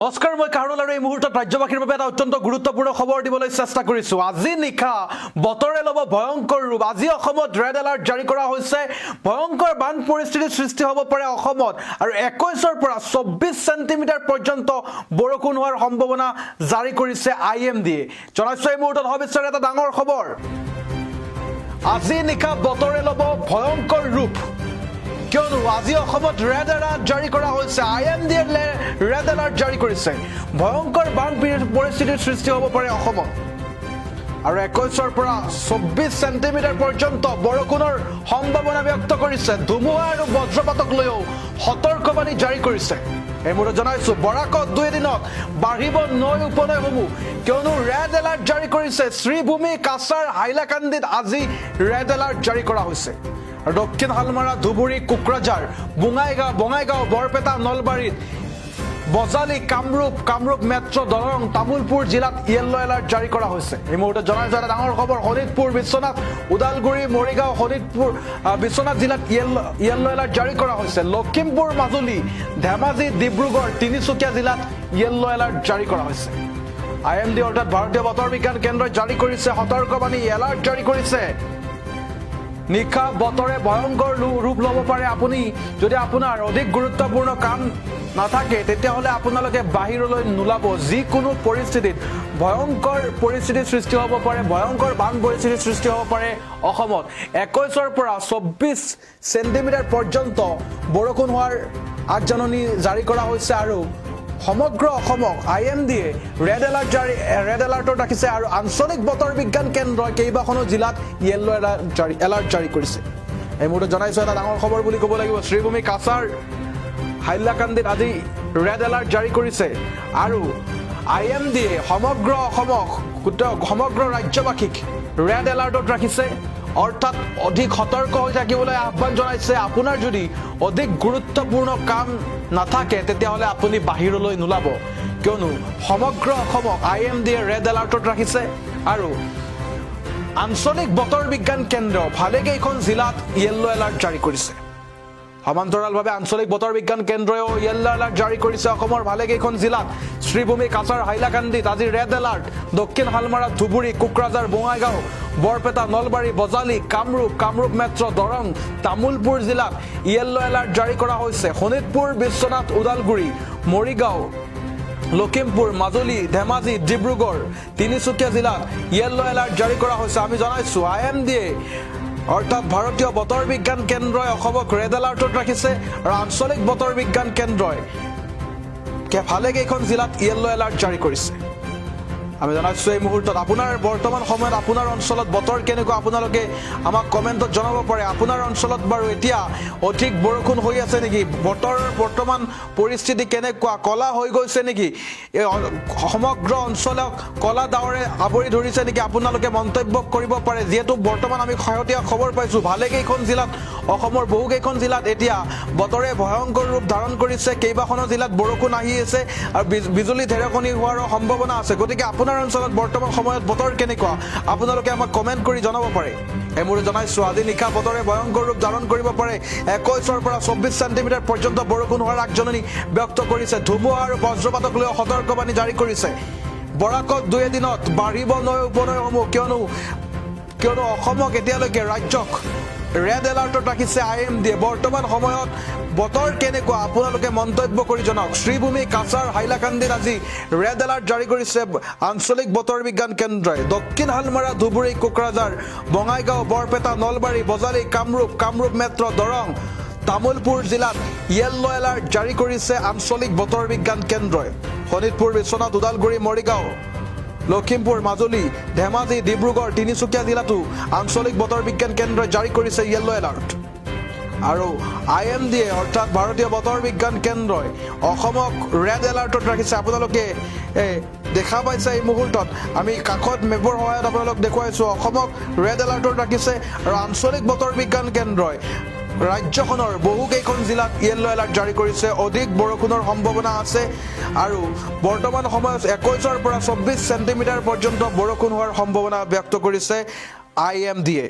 নমস্কাৰ মই কাৰুল আৰু এই মুহূৰ্তত ৰাজ্যবাসীৰ বাবে এটা অত্যন্ত গুৰুত্বপূৰ্ণ খবৰ দিবলৈ চেষ্টা কৰিছো। আজি নিশা বতৰে ল'ব ভয়ংকৰ ৰূপ। আজি অসমত ৰেড এলাৰ্ট জাৰি কৰা হৈছে। ভয়ংকৰ বান পৰিস্থিতিৰ সৃষ্টি হ'ব পাৰে অসমত আৰু 21ৰ পৰা 24 সেণ্টিমিটাৰ পৰ্যন্ত বৰষুণ হোৱাৰ সম্ভাৱনা জাৰি কৰিছে IMDয়ে। জনাইছো এই মুহূৰ্তত সবিস্তাৰে এটা ডাঙৰ খবৰ। আজি নিশা বতৰে ল'ব ভয়ংকৰ ৰূপ। কিয়নো আজি অসমত ৰেড এলাৰ্ট জাৰি কৰা হৈছে। IMDয়ে ৰেড এলাৰ্ট জাৰি কৰিছে। ভয়ংকৰ বান পৰিস্থিতিৰ সৃষ্টি হ'ব পাৰে অসমত আৰু 21ৰ পৰা 24 সেণ্টিমিটাৰ পৰ্যন্ত বৰষুণৰ সম্ভাৱনা ব্যক্ত কৰিছে। ধুমুহা আৰু বজ্ৰপাতক লৈও সতৰ্কবাণী জাৰি কৰিছে। এই মুহূৰ্তত জনাইছো বৰাকত 2 দিনত বাঢ়িব নৈ উপনৈসমূহ। কিয়নো ৰেড এলাৰ্ট জাৰি কৰিছে। শ্ৰীভূমি, কাছাৰ, হাইলাকান্দিত আজি ৰেড এলাৰ্ট জাৰি কৰা হৈছে। দক্ষিণ হালমাৰা, ধুবুৰী, কোকৰাঝাৰ, বঙাইগাঁও, বৰপেটা, নলবাৰীত, বজালি, কামৰূপ মেট্ৰ, দৰং, তামুলপুৰ জিলাত য়েল্লো এলাৰ্ট জাৰি কৰা হৈছে। এই মুহূৰ্তত জনাইছো এটা ডাঙৰ খবৰ। শোণিতপুৰ, বিশ্বনাথ, ওদালগুৰি, মৰিগাঁও, শোণিতপুৰ, বিশ্বনাথ জিলাত য়েল্লো এলাৰ্ট জাৰি কৰা হৈছে। লখিমপুৰ, মাজুলী, ধেমাজি, ডিব্ৰুগড়, তিনিচুকীয়া জিলাত য়েল্লো এলাৰ্ট জাৰি কৰা হৈছে। IMD অৰ্থাৎ ভাৰতীয় বতৰ বিজ্ঞান কেন্দ্ৰই জাৰি কৰিছে সতৰ্কবাণী, এলাৰ্ট জাৰি কৰিছে। নিশা বতৰে ভয়ংকৰ ৰূপ ল'ব পাৰে। আপুনি যদি আপোনাৰ অধিক গুৰুত্বপূৰ্ণ কাম নাথাকে তেতিয়াহ'লে আপোনালোকে বাহিৰলৈ নোলাব। যিকোনো পৰিস্থিতিত ভয়ংকৰ পৰিস্থিতিৰ সৃষ্টি হ'ব পাৰে। ভয়ংকৰ বান পৰিস্থিতিৰ সৃষ্টি হ'ব পাৰে অসমত। 21ৰ পৰা 24 সেণ্টিমিটাৰ পৰ্যন্ত বৰষুণ হোৱাৰ আগজাননী জাৰি কৰা হৈছে আৰু সমগ্ৰ অসমক IMDয়ে ৰেড এলাৰ্টত ৰাখিছে আৰু আঞ্চলিক বতৰ বিজ্ঞান কেন্দ্ৰই কেইবাখনো জিলাত য়েল্লো এলাৰ্ট জাৰি কৰিছে। এই মুহূৰ্তত জনাইছো এটা ডাঙৰ খবৰ বুলি ক'ব লাগিব। শ্ৰীভূমি, কাছাৰ, হাইলাকান্দিত আজি ৰেড এলাৰ্ট জাৰি কৰিছে আৰু IMDয়ে সমগ্ৰ অসমক, সমগ্ৰ ৰাজ্যবাসীক ৰেড এলাৰ্টত ৰাখিছে। অৰ্থাৎ অধিক সতৰ্ক হৈ থাকিবলৈ আহ্বান জনাইছে। আপোনাৰ যদি অধিক গুৰুত্বপূৰ্ণ কাম নাথাকে তেতিয়াহ'লে আপুনি বাহিৰলৈ নোলাব। কিয়নো সমগ্ৰ অসমক IMDয়ে ৰেড এলাৰ্টত ৰাখিছে আৰু আঞ্চলিক বতৰ বিজ্ঞান কেন্দ্ৰ ভালেকেইখন জিলাত য়েল্লো এলাৰ্ট জাৰি কৰিছে। সমান্তৰালভাৱে আঞ্চলিক বতৰ বিজ্ঞান কেন্দ্ৰইও য়েল্লো এলাৰ্ট জাৰি কৰিছে অসমৰ ভালেকেইখন জিলাত। শ্ৰীভূমি, কাছাৰ, হাইলাকান্দিত আজি ৰেড এলাৰ্ট। দক্ষিণ হালমাৰা, ধুবুৰী, কোকৰাঝাৰ, বঙাইগাঁও, বৰপেটা, নলবাৰী, বজালি, কামৰূপ মেট্ৰ, দৰং, তামুলপুৰ জিলাত য়েল্লো এলাৰ্ট জাৰি কৰা হৈছে। শোণিতপুৰ, বিশ্বনাথ, ওদালগুৰি, মৰিগাঁও, লখিমপুৰ, মাজুলী, ধেমাজি, ডিব্ৰুগড়, তিনিচুকীয়া জিলাত য়েল্লো এলাৰ্ট জাৰি কৰা হৈছে। আমি জনাইছো IMDয়ে অৰ্থাৎ ভাৰতীয় বতৰ বিজ্ঞান কেন্দ্ৰই অসমক ৰেড এলাৰ্টত ৰাখিছে আৰু আঞ্চলিক বতৰ বিজ্ঞান কেন্দ্ৰই ভালেকেইখন জিলাত য়েল্লো এলাৰ্ট জাৰি কৰিছে। আমি জনাইছো এই মুহূৰ্তত আপোনাৰ বৰ্তমান সময়ত আপোনাৰ অঞ্চলত বতৰ কেনেকুৱা আপোনালোকে আমাক কমেণ্টত জনাব পাৰে। আপোনাৰ অঞ্চলত বাৰু এতিয়া অধিক বৰষুণ হৈ আছে নেকি? বতৰৰ বৰ্তমান পৰিস্থিতি কেনেকুৱা? কলা হৈ গৈছে নেকি? সমগ্ৰ অঞ্চলক কলা ডাৱৰে আৱৰি ধৰিছে নেকি? আপোনালোকে মন্তব্য কৰিব পাৰে। যিহেতু বৰ্তমান আমি শেহতীয়া খবৰ পাইছোঁ ভালেকেইখন জিলাত, অসমৰ বহুকেইখন জিলাত এতিয়া বতৰে ভয়ংকৰ ৰূপ ধাৰণ কৰিছে। কেইবাখনো জিলাত বৰষুণ আহি আছে আৰু বিজুলী ঢেৰেকনি হোৱাৰো সম্ভাৱনা আছে। গতিকে আপোনাৰ অঞ্চলত বৰ্তমান সময়ত বতৰ কেনেকুৱা আপোনালোকে আমাক কমেণ্ট কৰি জনাব পাৰে। এই মুহূৰ্তত জনাইছো আজি নিশা বতৰে ভয়ংকৰ ৰূপ ধাৰণ কৰিব পাৰে। 21ৰ পৰা 24 সেণ্টিমিটাৰ পৰ্যন্ত বৰষুণ হোৱাৰ আগজাননী ব্যক্ত কৰিছে। ধুমুহা আৰু বজ্ৰপাতক লৈ সতৰ্কবাণী জাৰি কৰিছে। বৰাকত 2 দিনত বাঢ়িব নৈ উপনৈসমূহ। কিয়নো অসমক এতিয়ালৈকে ৰাজ্যক ৰেড এলাৰ্টত ৰাখিছে IMDয়ে। বৰ্তমান সময়ত বতৰ কেনেকুৱা আপোনালোকে মন্তব্য কৰি জনাওক। শ্ৰীভূমি, কাছাৰ, হাইলাকান্দিত আজি ৰেড এলাৰ্ট জাৰি কৰিছে আঞ্চলিক বতৰ বিজ্ঞান কেন্দ্ৰই। দক্ষিণ হালমাৰা, ধুবুৰী, কোকৰাঝাৰ, বঙাইগাঁও, বৰপেটা, নলবাৰী, বজালি, কামৰূপ মেট্ৰ, দৰং, তামুলপুৰ জিলাত য়েল্লো এলাৰ্ট জাৰি কৰিছে আঞ্চলিক বতৰ বিজ্ঞান কেন্দ্ৰই। শোণিতপুৰ, বিশ্বনাথ, ওদালগুৰি, মৰিগাঁও, লখিমপুৰ, মাজুলী, ধেমাজি, ডিব্ৰুগড়, তিনিচুকীয়া জিলাতো আঞ্চলিক বতৰ বিজ্ঞান কেন্দ্ৰই জাৰি কৰিছে য়েল্লো এলাৰ্ট আৰু IMDয়ে অৰ্থাৎ ভাৰতীয় বতৰ বিজ্ঞান কেন্দ্ৰই অসমক ৰেড এলাৰ্টত ৰাখিছে। আপোনালোকে দেখা পাইছে এই মুহূৰ্তত আমি কাষত মেপৰ সহায়ত আপোনালোক দেখুৱাইছোঁ। অসমক ৰেড এলাৰ্টত ৰাখিছে আৰু আঞ্চলিক বতৰ বিজ্ঞান কেন্দ্ৰই ৰাজ্যখনৰ বহুকেইখন জিলাত য়েল্লো এলাৰ্ট জাৰি কৰিছে। অধিক বৰষুণৰ সম্ভাৱনা আছে আৰু বৰ্তমান সময়ত 21ৰ পৰা 24 সেণ্টিমিটাৰ পৰ্যন্ত বৰষুণ হোৱাৰ সম্ভাৱনা ব্যক্ত কৰিছে IMDয়ে।